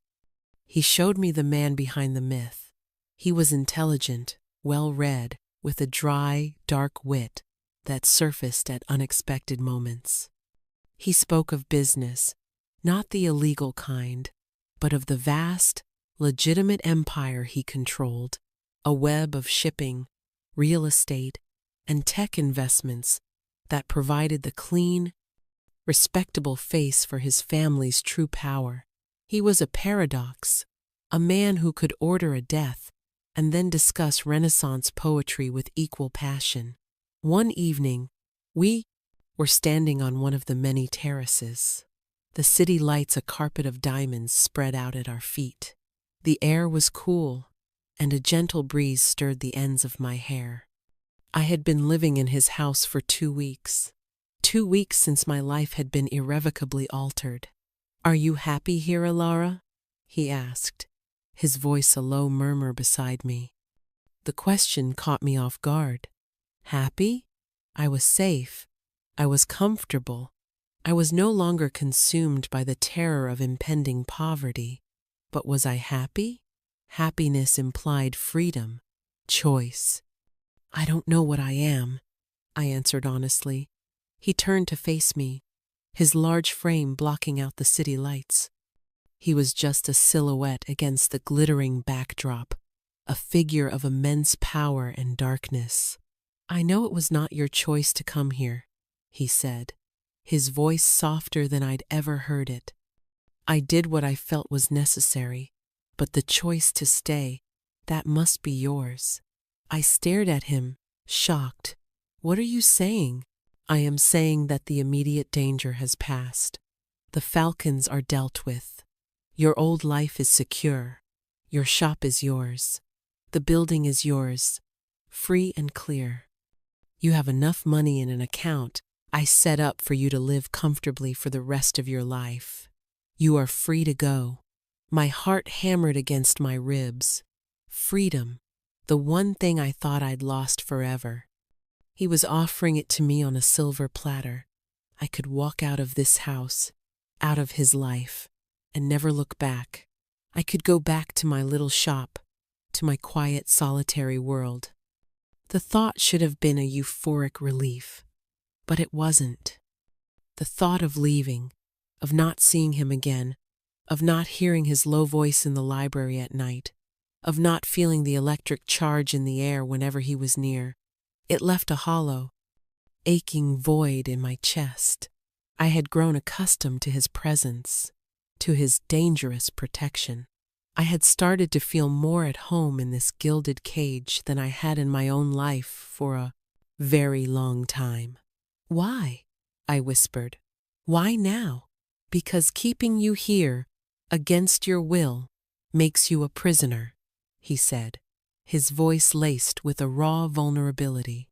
He showed me the man behind the myth. He was intelligent, well-read, with a dry, dark wit that surfaced at unexpected moments. He spoke of business, not the illegal kind, but of the vast, legitimate empire he controlled, a web of shipping, real estate, and tech investments that provided the clean, respectable face for his family's true power. He was a paradox, a man who could order a death and then discuss Renaissance poetry with equal passion. One evening, we were standing on one of the many terraces. The city lights, a carpet of diamonds, spread out at our feet. The air was cool, and a gentle breeze stirred the ends of my hair. I had been living in his house for 2 weeks. 2 weeks since my life had been irrevocably altered. "Are you happy here, Alara?" he asked, his voice a low murmur beside me. The question caught me off guard. Happy? I was safe. I was comfortable. I was no longer consumed by the terror of impending poverty. But was I happy? Happiness implied freedom, choice. "I don't know what I am," I answered honestly. He turned to face me, his large frame blocking out the city lights. He was just a silhouette against the glittering backdrop, a figure of immense power and darkness. "I know it was not your choice to come here," he said, his voice softer than I'd ever heard it. "I did what I felt was necessary, but the choice to stay, that must be yours." I stared at him, shocked. "What are you saying?" "I am saying that the immediate danger has passed. The falcons are dealt with. Your old life is secure. Your shop is yours. The building is yours, free and clear. You have enough money in an account I set up for you to live comfortably for the rest of your life. You are free to go." My heart hammered against my ribs. Freedom, the one thing I thought I'd lost forever. He was offering it to me on a silver platter. I could walk out of this house, out of his life, and never look back. I could go back to my little shop, to my quiet, solitary world. The thought should have been a euphoric relief, but it wasn't. The thought of leaving, of not seeing him again, of not hearing his low voice in the library at night, of not feeling the electric charge in the air whenever he was near, it left a hollow, aching void in my chest. I had grown accustomed to his presence, to his dangerous protection. I had started to feel more at home in this gilded cage than I had in my own life for a very long time. "Why?" I whispered. "Why now?" "Because keeping you here, against your will, makes you a prisoner," he said, his voice laced with a raw vulnerability.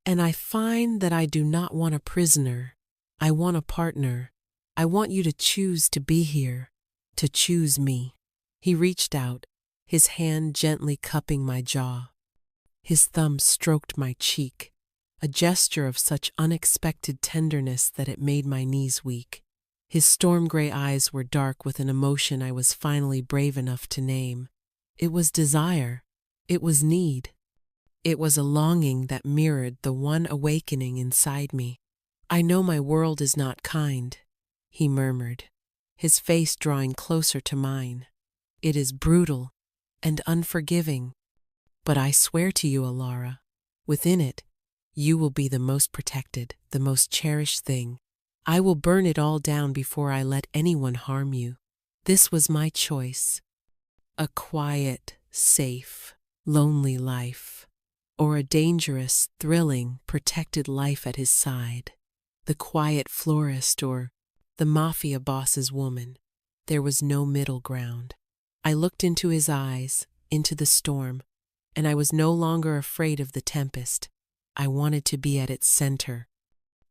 "And I find that I do not want a prisoner. I want a partner. I want you to choose to be here, to choose me." He reached out, his hand gently cupping my jaw. His thumb stroked my cheek, a gesture of such unexpected tenderness that it made my knees weak. His storm-gray eyes were dark with an emotion I was finally brave enough to name. It was desire. It was need. It was a longing that mirrored the one awakening inside me. "I know my world is not kind," he murmured, his face drawing closer to mine. "It is brutal and unforgiving. But I swear to you, Alara, within it, you will be the most protected, the most cherished thing. I will burn it all down before I let anyone harm you." This was my choice. A quiet, safe, lonely life, or a dangerous, thrilling, protected life at his side. The quiet florist or the mafia boss's woman. There was no middle ground. I looked into his eyes, into the storm, and I was no longer afraid of the tempest. I wanted to be at its center.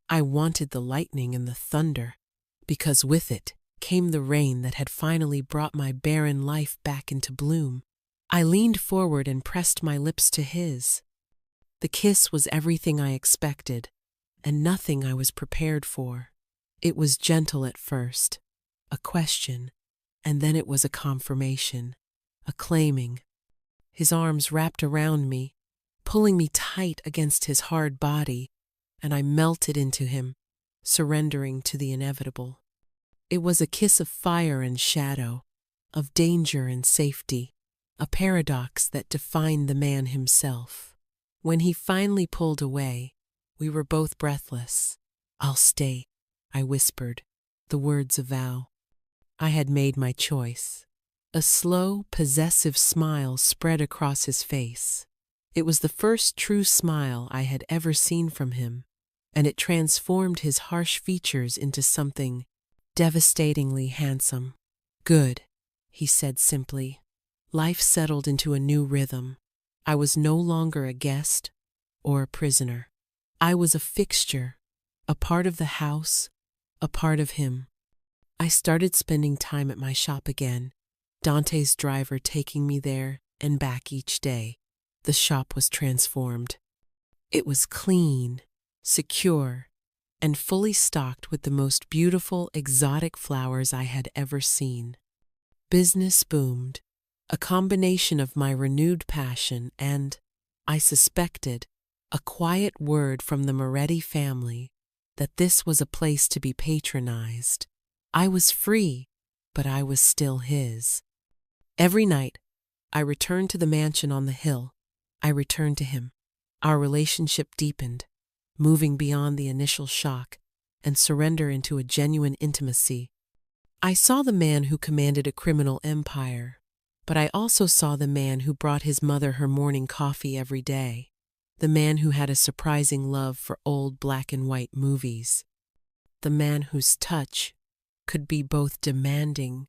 I wanted the lightning and the thunder, because with it came the rain that had finally brought my barren life back into bloom. I leaned forward and pressed my lips to his. The kiss was everything I expected, and nothing I was prepared for. It was gentle at first, a question, and then it was a confirmation, a claiming. His arms wrapped around me, pulling me tight against his hard body, and I melted into him, surrendering to the inevitable. It was a kiss of fire and shadow, of danger and safety, a paradox that defined the man himself. When he finally pulled away, we were both breathless. "I'll stay," I whispered, the words a vow. I had made my choice. A slow, possessive smile spread across his face. It was the first true smile I had ever seen from him, and it transformed his harsh features into something devastatingly handsome. "Good," he said simply. Life settled into a new rhythm. I was no longer a guest or a prisoner. I was a fixture, a part of the house, a part of him. I started spending time at my shop again, Dante's driver taking me there and back each day. The shop was transformed. It was clean, secure, and fully stocked with the most beautiful, exotic flowers I had ever seen. Business boomed, a combination of my renewed passion and, I suspected, a quiet word from the Moretti family that this was a place to be patronized. I was free, but I was still his. Every night, I returned to the mansion on the hill. I returned to him. Our relationship deepened, moving beyond the initial shock and surrender into a genuine intimacy. I saw the man who commanded a criminal empire, but I also saw the man who brought his mother her morning coffee every day, the man who had a surprising love for old black and white movies, the man whose touch could be both demanding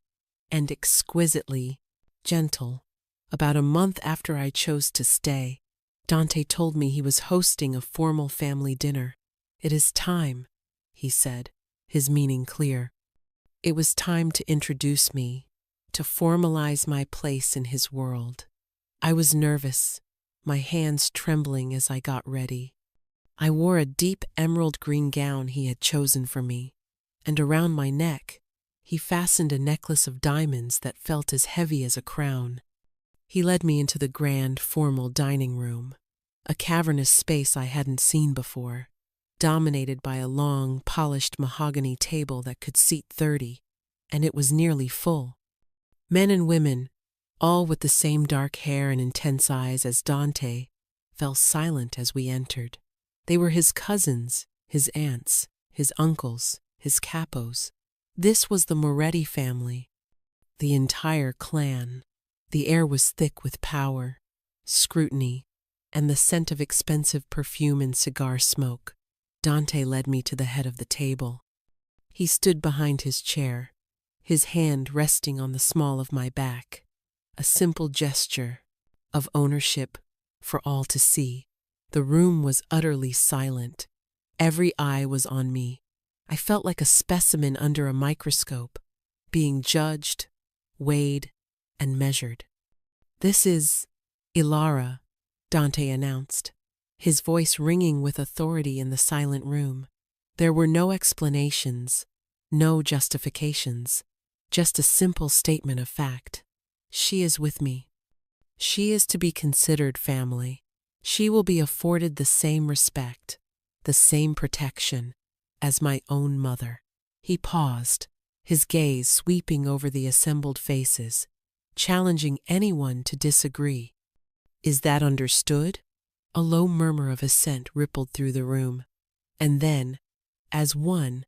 and exquisitely gentle. About a month after I chose to stay, Dante told me he was hosting a formal family dinner. "It is time," he said, his meaning clear. It was time to introduce me, to formalize my place in his world. I was nervous, my hands trembling as I got ready. I wore a deep emerald green gown he had chosen for me, and around my neck, he fastened a necklace of diamonds that felt as heavy as a crown. He led me into the grand, formal dining room, a cavernous space I hadn't seen before, dominated by a long, polished mahogany table that could seat 30, and it was nearly full. Men and women, all with the same dark hair and intense eyes as Dante, fell silent as we entered. They were his cousins, his aunts, his uncles, his capos. This was the Moretti family, the entire clan. The air was thick with power, scrutiny, and the scent of expensive perfume and cigar smoke. Dante led me to the head of the table. He stood behind his chair, his hand resting on the small of my back, a simple gesture of ownership for all to see. The room was utterly silent. Every eye was on me. I felt like a specimen under a microscope, being judged, weighed, and measured. "This is Ilara," Dante announced, his voice ringing with authority in the silent room. There were no explanations, no justifications, just a simple statement of fact. "She is with me. She is to be considered family. She will be afforded the same respect, the same protection as my own mother." He paused, his gaze sweeping over the assembled faces, challenging anyone to disagree. "Is that understood?" A low murmur of assent rippled through the room. And then, as one,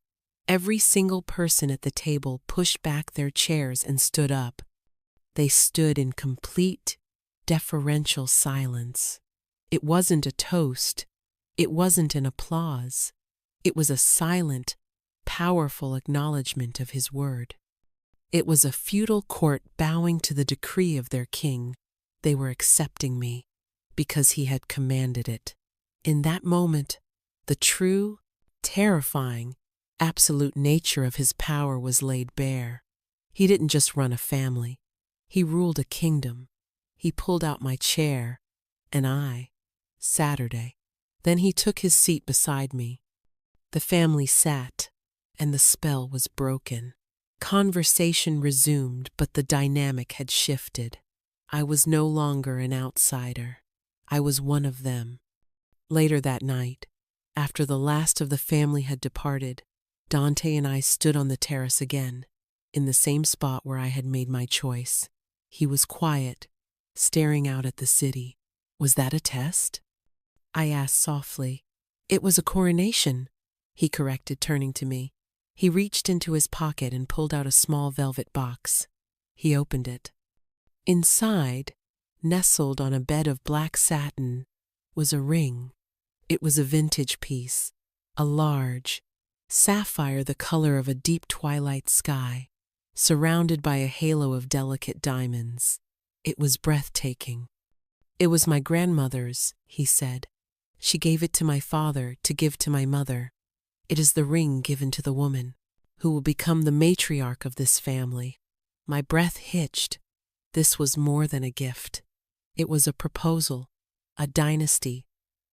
every single person at the table pushed back their chairs and stood up. They stood in complete, deferential silence. It wasn't a toast. It wasn't an applause. It was a silent, powerful acknowledgement of his word. It was a feudal court bowing to the decree of their king. They were accepting me because he had commanded it. In that moment, the true, terrifying, absolute nature of his power was laid bare. He didn't just run a family. He ruled a kingdom. He pulled out my chair, and I, Saturday. Then he took his seat beside me. The family sat, and the spell was broken. Conversation resumed, but the dynamic had shifted. I was no longer an outsider. I was one of them. Later that night, after the last of the family had departed, Dante and I stood on the terrace again, in the same spot where I had made my choice. He was quiet, staring out at the city. Was that a test? I asked softly. It was a coronation, he corrected, turning to me. He reached into his pocket and pulled out a small velvet box. He opened it. Inside, nestled on a bed of black satin, was a ring. It was a vintage piece, a large sapphire the color of a deep twilight sky, surrounded by a halo of delicate diamonds. It was breathtaking. It was my grandmother's, he said. She gave it to my father to give to my mother. It is the ring given to the woman who will become the matriarch of this family. My breath hitched. This was more than a gift. It was a proposal, a dynasty,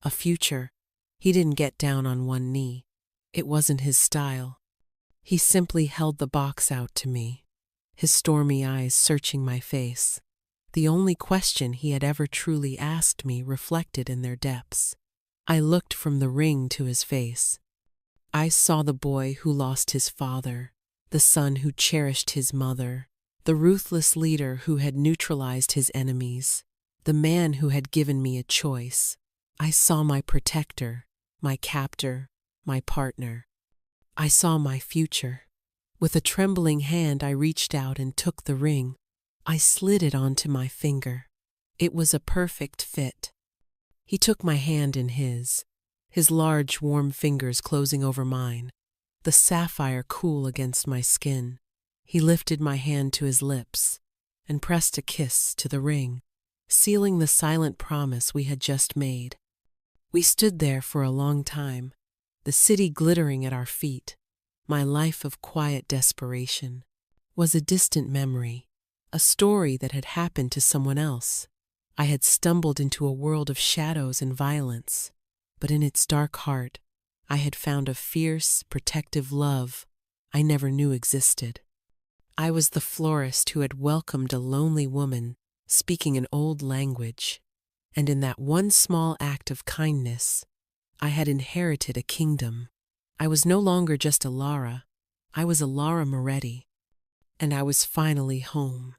a future. He didn't get down on one knee. It wasn't his style. He simply held the box out to me, his stormy eyes searching my face. The only question he had ever truly asked me reflected in their depths. I looked from the ring to his face. I saw the boy who lost his father, the son who cherished his mother, the ruthless leader who had neutralized his enemies, the man who had given me a choice. I saw my protector, my captor, my partner. I saw my future. With a trembling hand, I reached out and took the ring. I slid it onto my finger. It was a perfect fit. He took my hand in his large, warm fingers closing over mine, the sapphire cool against my skin. He lifted my hand to his lips and pressed a kiss to the ring, sealing the silent promise we had just made. We stood there for a long time, the city glittering at our feet. My life of quiet desperation was a distant memory, a story that had happened to someone else. I had stumbled into a world of shadows and violence, but in its dark heart, I had found a fierce, protective love I never knew existed. I was the florist who had welcomed a lonely woman speaking an old language, and in that one small act of kindness, I had inherited a kingdom. I was no longer just a Lara, I was a Lara Moretti, and I was finally home.